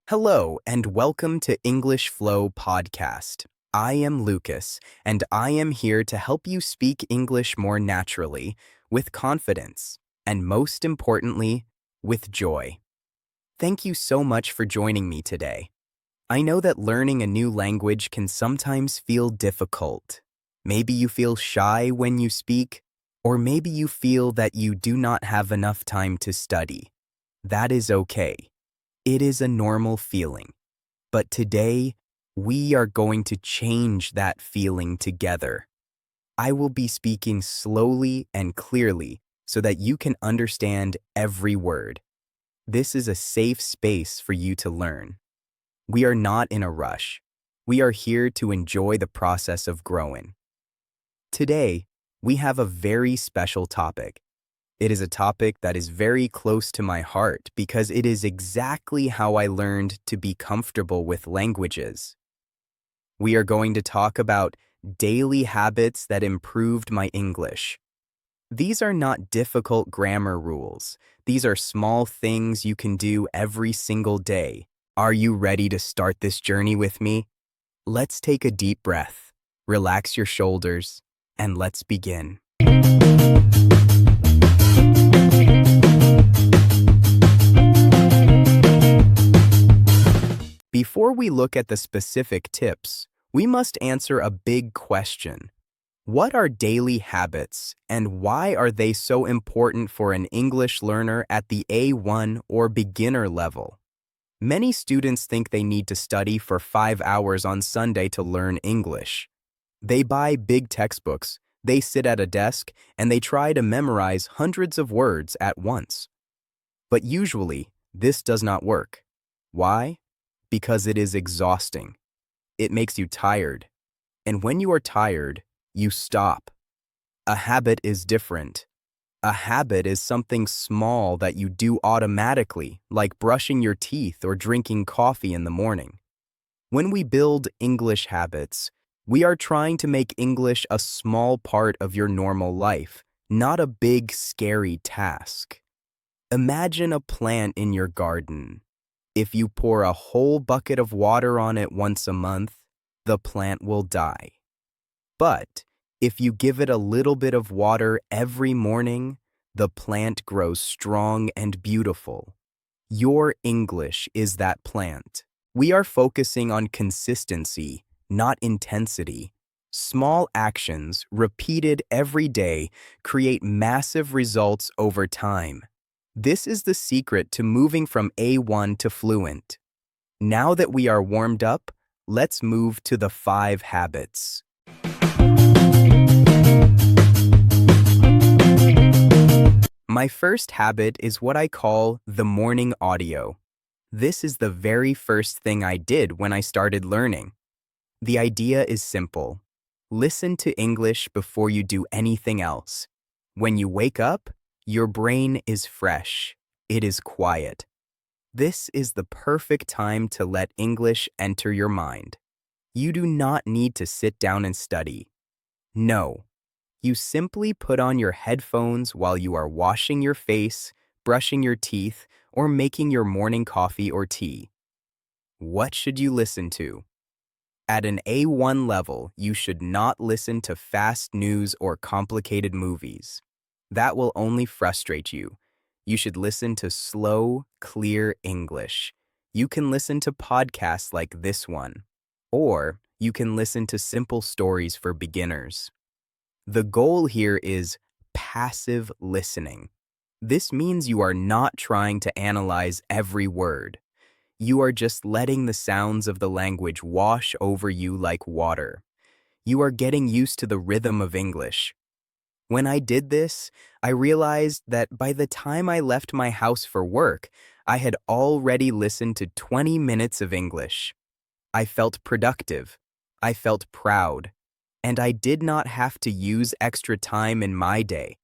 Hello, and welcome to English Flow Podcast. I am Lucas, and I am here to help you speak English more naturally, with confidence, and most importantly, with joy. Thank you so much for joining me today. I know that learning a new language can sometimes feel difficult. Maybe you feel shy when you speak, or maybe you feel that you do not have enough time to study. That is okay. It is a normal feeling. But today, we are going to change that feeling together. I will be speaking slowly and clearly so that you can understand every word. This is a safe space for you to learn. We are not in a rush. We are here to enjoy the process of growing. Today, we have a very special topic. It is a topic that is very close to my heart because it is exactly how I learned to be comfortable with languages. We are going to talk about daily habits that improved my English. These are not difficult grammar rules. These are small things you can do every single day. Are you ready to start this journey with me? Let's take a deep breath, relax your shoulders, and let's begin. Before we look at the specific tips, we must answer a big question. What are daily habits, and why are they so important for an English learner at the A1 or beginner level? Many students think they need to study for 5 hours on Sunday to learn English. They buy big textbooks, they sit at a desk, and they try to memorize hundreds of words at once. But usually, this does not work. Why? Because it is exhausting. It makes you tired. And when you are tired, you stop. A habit is different. A habit is something small that you do automatically, like brushing your teeth or drinking coffee in the morning. When we build English habits, we are trying to make English a small part of your normal life, not a big, scary task. Imagine a plant in your garden. If you pour a whole bucket of water on it once a month, the plant will die. But if you give it a little bit of water every morning, the plant grows strong and beautiful. Your English is that plant. We are focusing on consistency, not intensity. Small actions, repeated every day, create massive results over time. This is the secret to moving from A1 to fluent. Now that we are warmed up, let's move to the 5 habits. My first habit is what I call the morning audio. This is the very first thing I did when I started learning. The idea is simple. Listen to English before you do anything else. When you wake up, your brain is fresh. It is quiet. This is the perfect time to let English enter your mind. You do not need to sit down and study. No. You simply put on your headphones while you are washing your face, brushing your teeth, or making your morning coffee or tea. What should you listen to? At an A1 level, you should not listen to fast news or complicated movies. That will only frustrate you. You should listen to slow, clear English. You can listen to podcasts like this one, or you can listen to simple stories for beginners. The goal here is passive listening. This means you are not trying to analyze every word. You are just letting the sounds of the language wash over you like water. You are getting used to the rhythm of English. When I did this, I realized that by the time I left my house for work, I had already listened to 20 minutes of English. I felt productive. I felt proud. And I did not have to use extra time in my day.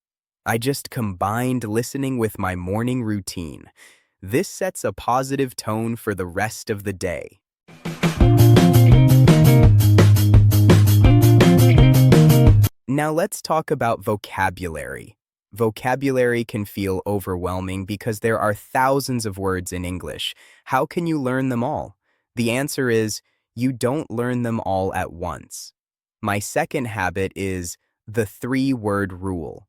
I just combined listening with my morning routine. This sets a positive tone for the rest of the day. Now let's talk about vocabulary. Vocabulary can feel overwhelming because there are thousands of words in English. How can you learn them all? The answer is you don't learn them all at once. My second habit is the 3-word rule.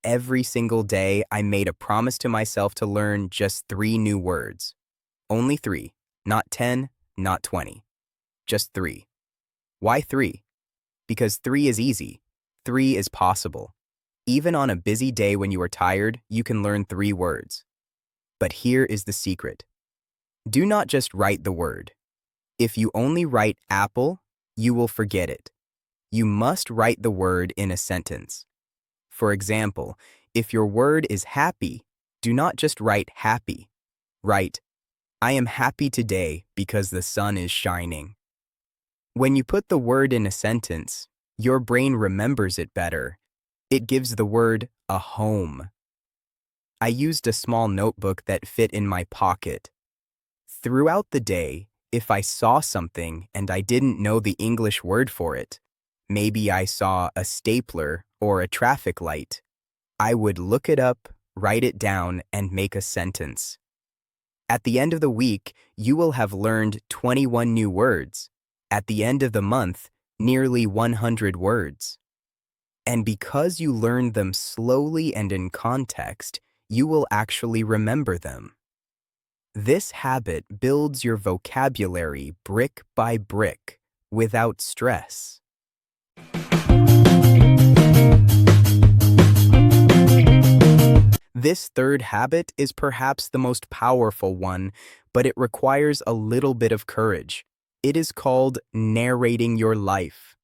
Every single day, I made a promise to myself to learn just 3 new words. Only 3, not 10, not 20. Just 3. Why 3? Because 3 is easy. 3 is possible. Even on a busy day when you are tired, you can learn 3 words. But here is the secret. Do not just write the word. If you only write apple, you will forget it. You must write the word in a sentence. For example, if your word is happy, do not just write happy. Write, I am happy today because the sun is shining. When you put the word in a sentence, your brain remembers it better. It gives the word a home. I used a small notebook that fit in my pocket. Throughout the day, if I saw something and I didn't know the English word for it, maybe I saw a stapler or a traffic light, I would look it up, write it down, and make a sentence. At the end of the week, you will have learned 21 new words. At the end of the month, nearly 100 words. And because you learn them slowly and in context, you will actually remember them. This habit builds your vocabulary brick by brick without stress. This third habit is perhaps the most powerful one, but it requires a little bit of courage. It is called narrating your life.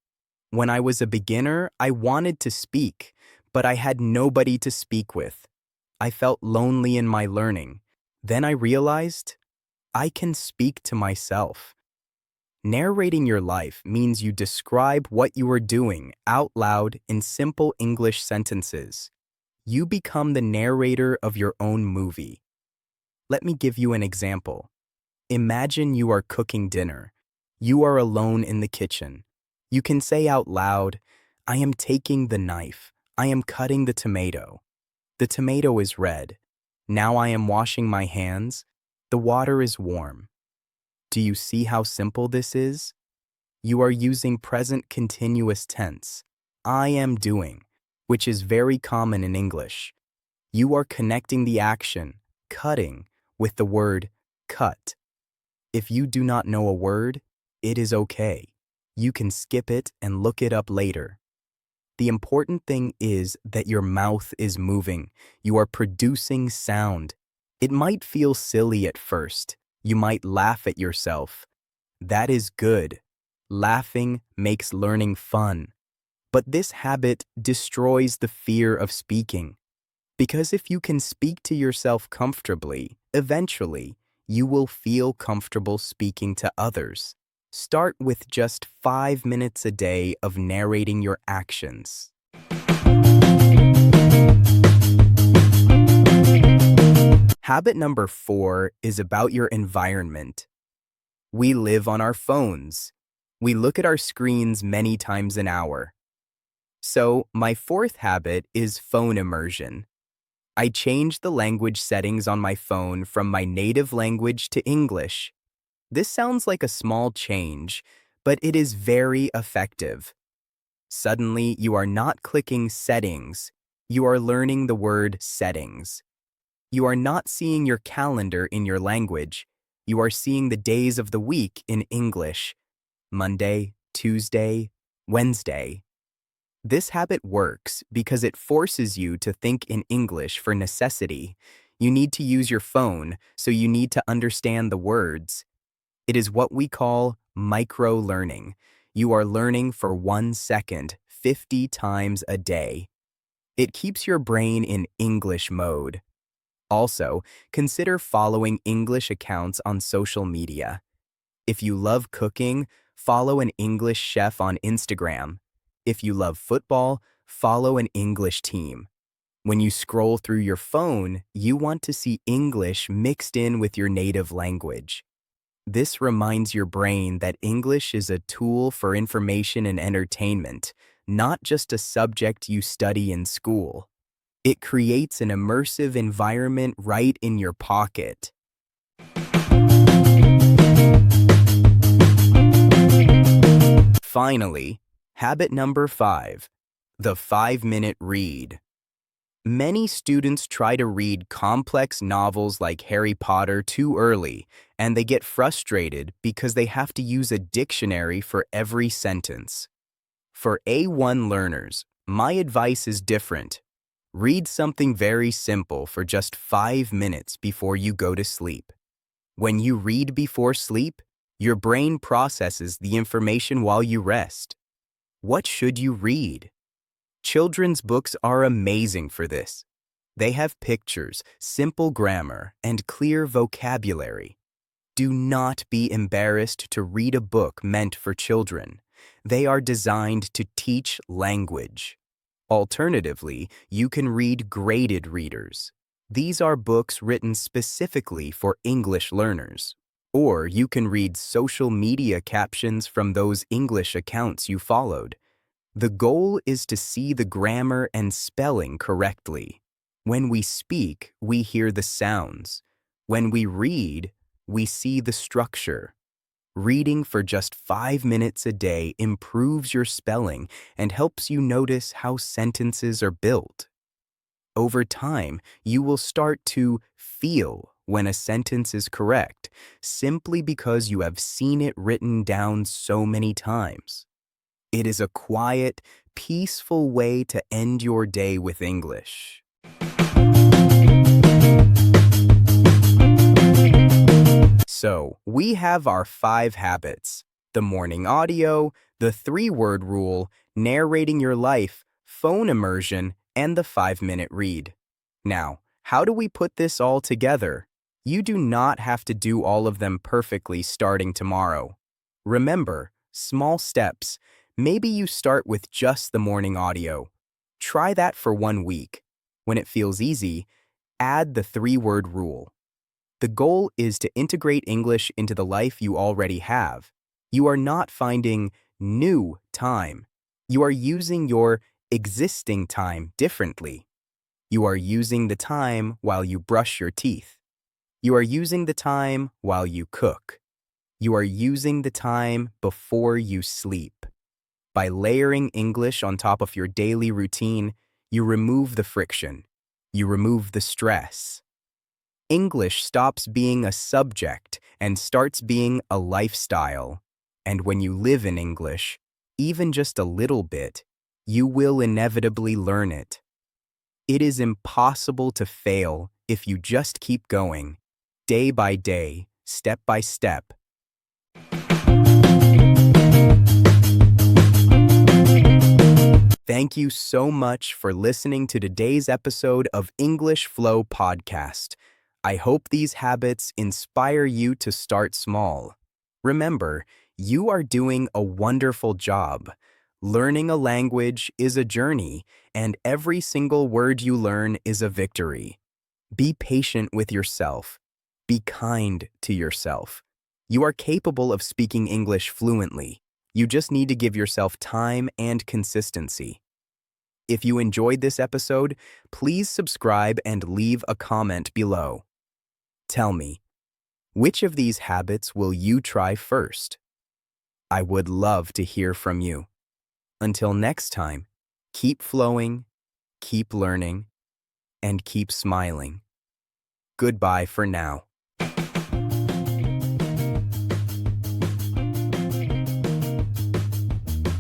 When I was a beginner, I wanted to speak, but I had nobody to speak with. I felt lonely in my learning. Then I realized I can speak to myself. Narrating your life means you describe what you are doing out loud in simple English sentences. You become the narrator of your own movie. Let me give you an example. Imagine you are cooking dinner. You are alone in the kitchen. You can say out loud, I am taking the knife. I am cutting the tomato. The tomato is red. Now I am washing my hands. The water is warm. Do you see how simple this is? You are using present continuous tense. I am doing, which is very common in English. You are connecting the action, cutting, with the word cut. If you do not know a word, it is okay. You can skip it and look it up later. The important thing is that your mouth is moving. You are producing sound. It might feel silly at first. You might laugh at yourself. That is good. Laughing makes learning fun. But this habit destroys the fear of speaking. Because if you can speak to yourself comfortably, eventually, you will feel comfortable speaking to others. Start with just 5 minutes a day of narrating your actions. Habit number 4 is about your environment. We live on our phones. We look at our screens many times an hour. So, my 4th habit is phone immersion. I changed the language settings on my phone from my native language to English. This sounds like a small change, but it is very effective. Suddenly, you are not clicking settings. You are learning the word settings. You are not seeing your calendar in your language. You are seeing the days of the week in English. Monday, Tuesday, Wednesday. This habit works because it forces you to think in English for necessity. You need to use your phone, so you need to understand the words. It is what we call micro-learning. You are learning for 1 second, 50 times a day. It keeps your brain in English mode. Also, consider following English accounts on social media. If you love cooking, follow an English chef on Instagram. If you love football, follow an English team. When you scroll through your phone, you want to see English mixed in with your native language. This reminds your brain that English is a tool for information and entertainment, not just a subject you study in school. It creates an immersive environment right in your pocket. Finally, habit number 5, the 5-minute read. Many students try to read complex novels like Harry Potter too early, and they get frustrated because they have to use a dictionary for every sentence. For A1 learners, my advice is different. Read something very simple for just 5 minutes before you go to sleep. When you read before sleep, your brain processes the information while you rest. What should you read? Children's books are amazing for this. They have pictures, simple grammar, and clear vocabulary. Do not be embarrassed to read a book meant for children. They are designed to teach language. Alternatively, you can read graded readers. These are books written specifically for English learners. Or you can read social media captions from those English accounts you followed. The goal is to see the grammar and spelling correctly. When we speak, we hear the sounds. When we read, we see the structure. Reading for just 5 minutes a day improves your spelling and helps you notice how sentences are built. Over time, you will start to feel when a sentence is correct, simply because you have seen it written down so many times. It is a quiet, peaceful way to end your day with English. So, we have our 5 habits: the morning audio, the 3-word rule, narrating your life, phone immersion, and the 5-minute read. Now, how do we put this all together? You do not have to do all of them perfectly starting tomorrow. Remember, small steps. Maybe you start with just the morning audio. Try that for 1 week. When it feels easy, add the 3-word rule. The goal is to integrate English into the life you already have. You are not finding new time. You are using your existing time differently. You are using the time while you brush your teeth. You are using the time while you cook. You are using the time before you sleep. By layering English on top of your daily routine, you remove the friction. You remove the stress. English stops being a subject and starts being a lifestyle. And when you live in English, even just a little bit, you will inevitably learn it. It is impossible to fail if you just keep going, day by day, step by step. Thank you so much for listening to today's episode of English Flow Podcast. I hope these habits inspire you to start small. Remember, you are doing a wonderful job. Learning a language is a journey, and every single word you learn is a victory. Be patient with yourself. Be kind to yourself. You are capable of speaking English fluently. You just need to give yourself time and consistency. If you enjoyed this episode, please subscribe and leave a comment below. Tell me, which of these habits will you try first? I would love to hear from you. Until next time, keep flowing, keep learning, and keep smiling. Goodbye for now.